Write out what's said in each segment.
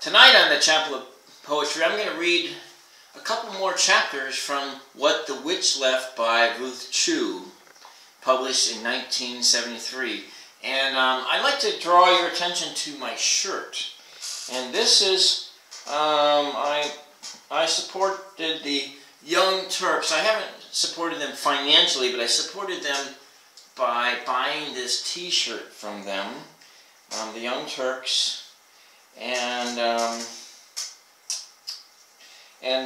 Tonight on the Chapel of Poetry, I'm going to read a couple more chapters from What the Witch Left by Ruth Chu, published in 1973. And I'd like to draw your attention to my shirt. And this is, I supported the Young Turks. I haven't supported them financially, but I supported them by buying this t-shirt from them, the Young Turks. And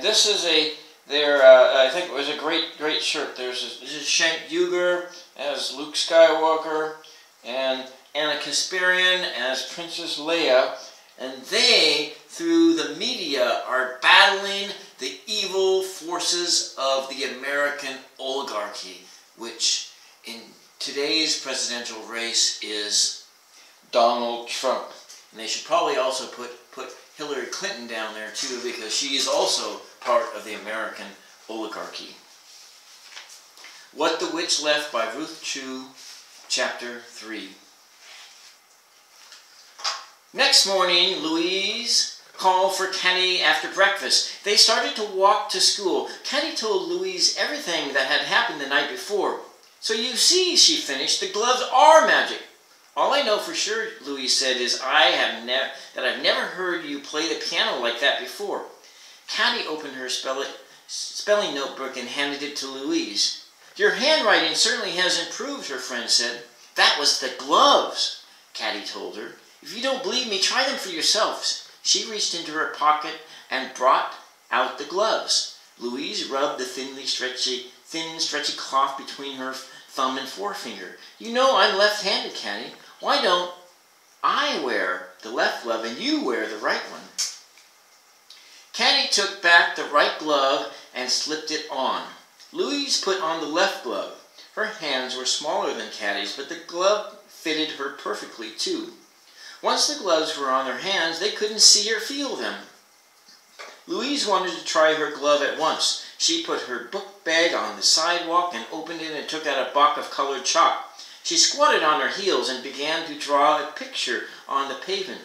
this is I think it was a great shirt. This is Shank Uger as Luke Skywalker and Anna Kasparian as Princess Leia, and they, through the media, are battling the evil forces of the American oligarchy, which in today's presidential race is Donald Trump. And they should probably also put Hillary Clinton down there too, because she is also part of the American oligarchy. What the Witch Left by Ruth Chu, Chapter 3. Next morning, Louise called for Katy after breakfast. They started to walk to school. Katy told Louise everything that had happened the night before. "So you see," she finished, "the gloves are magic." "All I know for sure," Louise said, "is that I've never heard you play the piano like that before." Katy opened her spelling notebook and handed it to Louise. "Your handwriting certainly has improved," her friend said. "That was the gloves," Katy told her. "If you don't believe me, try them for yourselves." She reached into her pocket and brought out the gloves. Louise rubbed the thin, stretchy cloth between her thumb and forefinger. "You know I'm left-handed, Katy. Why don't I wear the left glove and you wear the right one?" Katy took back the right glove and slipped it on. Louise put on the left glove. Her hands were smaller than Katy's, but the glove fitted her perfectly too. Once the gloves were on their hands, they couldn't see or feel them. Louise wanted to try her glove at once. She put her book bag on the sidewalk and opened it and took out a box of colored chalk. She squatted on her heels and began to draw a picture on the pavement.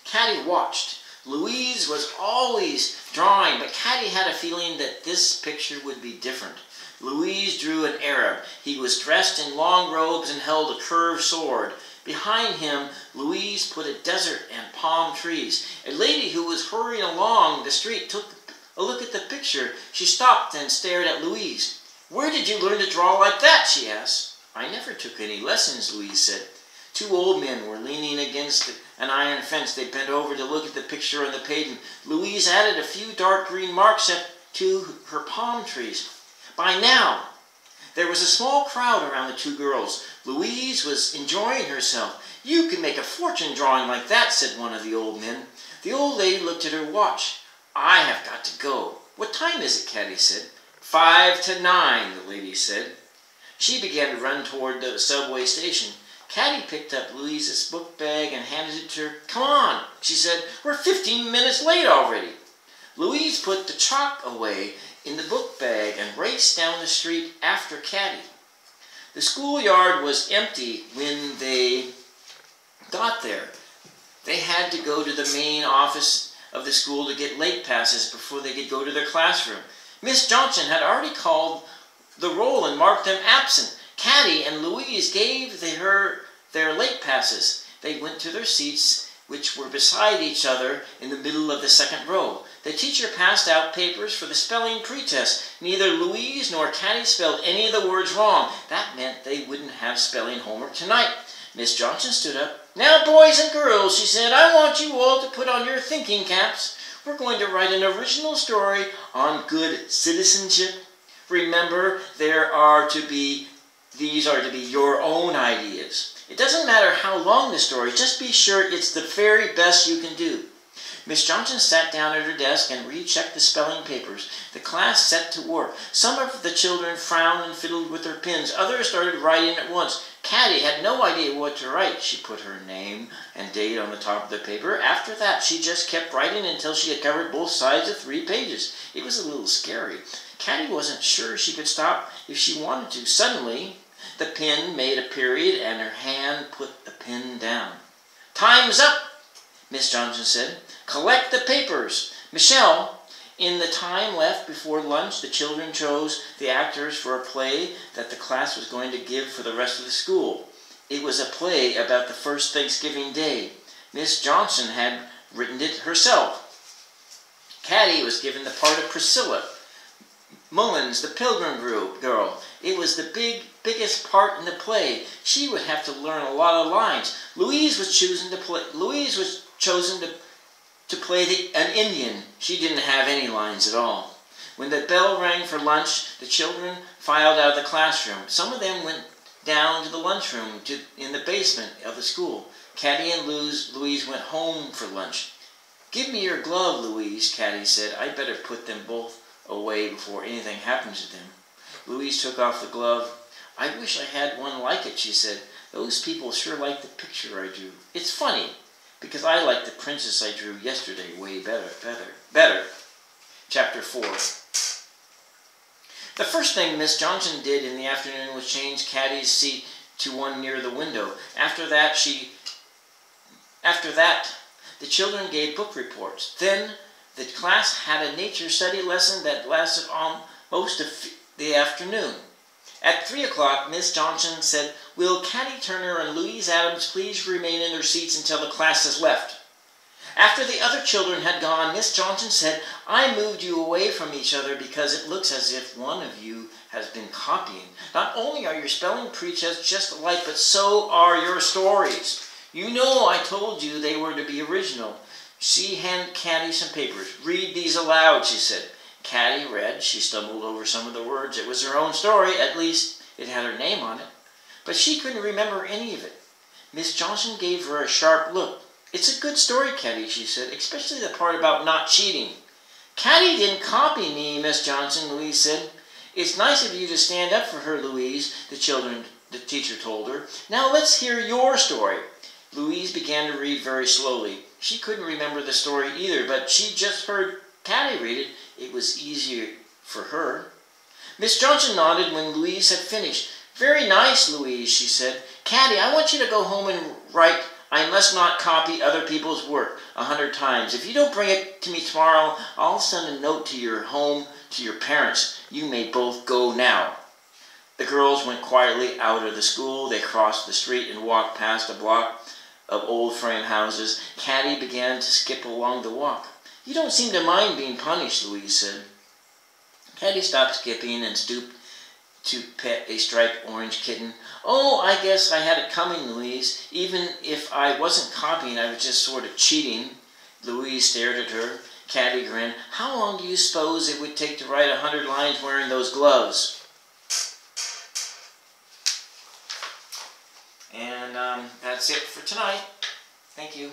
Katy watched. Louise was always drawing, but Katy had a feeling that this picture would be different. Louise drew an Arab. He was dressed in long robes and held a curved sword. Behind him, Louise put a desert and palm trees. A lady who was hurrying along the street took a look at the picture. She stopped and stared at Louise. "Where did you learn to draw like that?" she asked. "I never took any lessons," Louise said. Two old men were leaning against an iron fence. They bent over to look at the picture on the pavement. Louise added a few dark green marks to her palm trees. By now, there was a small crowd around the two girls. Louise was enjoying herself. "You can make a fortune drawing like that," said one of the old men. The old lady looked at her watch. "I have got to go." "What time is it?" Katy said. 5 to 9, the lady said. She began to run toward the subway station. Katy picked up Louise's book bag and handed it to her. "Come on," she said. "We're 15 minutes late already." Louise put the chalk away in the book bag and raced down the street after Katy. The schoolyard was empty when they got there. They had to go to the main office of the school to get late passes before they could go to their classroom. Miss Johnson had already called the roll and marked them absent. Katy and Louise gave her their late passes. They went to their seats, which were beside each other in the middle of the second row. The teacher passed out papers for the spelling pretest. Neither Louise nor Katy spelled any of the words wrong. That meant they wouldn't have spelling homework tonight. Miss Johnson stood up. "Now, boys and girls," she said, "I want you all to put on your thinking caps. We're going to write an original story on good citizenship. Remember, these are to be your own ideas. It doesn't matter how long the story, just be sure it's the very best you can do." Miss Johnson sat down at her desk and rechecked the spelling papers. The class set to work. Some of the children frowned and fiddled with their pens. Others started writing at once. Katy had no idea what to write. She put her name and date on the top of the paper. After that, she just kept writing until she had covered both sides of 3 pages. It was a little scary. Katy wasn't sure she could stop if she wanted to. Suddenly, the pen made a period and her hand put the pen down. "Time's up!" Miss Johnson said. Collect the papers. Michelle, in the time left before lunch, the children chose the actors for a play that the class was going to give for the rest of the school. It was a play about the first Thanksgiving Day. Miss Johnson had written it herself. Katy was given the part of Priscilla. Mullins, the Pilgrim girl. It was the biggest part in the play. She would have to learn a lot of lines. Louise was chosen to play an Indian. She didn't have any lines at all. When the bell rang for lunch, the children filed out of the classroom. Some of them went down to the lunchroom in the basement of the school. Katy and Louise went home for lunch. Give me your glove, Louise, Katy said. I'd better put them both away before anything happens to them. Louise took off the glove. I wish I had one like it, she said. Those people sure like the picture I drew. It's funny, because I like the princess I drew yesterday way better. Chapter 4. The first thing Miss Johnson did in the afternoon was change Katy's seat to one near the window. After that, the children gave book reports. Then the class had a nature study lesson that lasted most of the afternoon. At 3 o'clock, Miss Johnson said, Will Katy Turner and Louise Adams please remain in their seats until the class has left? After the other children had gone, Miss Johnson said, I moved you away from each other because it looks as if one of you has been copying. Not only are your spelling precepts just alike, but so are your stories. You know I told you they were to be original. She handed Katy some papers. Read these aloud, she said. Katy read. She stumbled over some of the words. It was her own story. At least it had her name on it. But she couldn't remember any of it. Miss Johnson gave her a sharp look. It's a good story, Katy, she said, especially the part about not cheating. Katy didn't copy me, Miss Johnson, Louise said. It's nice of you to stand up for her, Louise, the teacher told her. Now let's hear your story. Louise began to read very slowly. She couldn't remember the story either, but she just heard Katy read it. It was easier for her. Miss Johnson nodded when Louise had finished. Very nice, Louise, she said. Katy, I want you to go home and write, I must not copy other people's work 100 times. If you don't bring it to me tomorrow, I'll send a note to your home, to your parents. You may both go now. The girls went quietly out of the school. They crossed the street and walked past a block of old frame houses. Katy began to skip along the walk. You don't seem to mind being punished, Louise said. Katy stopped skipping and stooped to pet a striped orange kitten. Oh, I guess I had it coming, Louise. Even if I wasn't copying, I was just sort of cheating. Louise stared at her. Katy grinned. How long do you suppose it would take to write 100 lines wearing those gloves? And that's it for tonight. Thank you.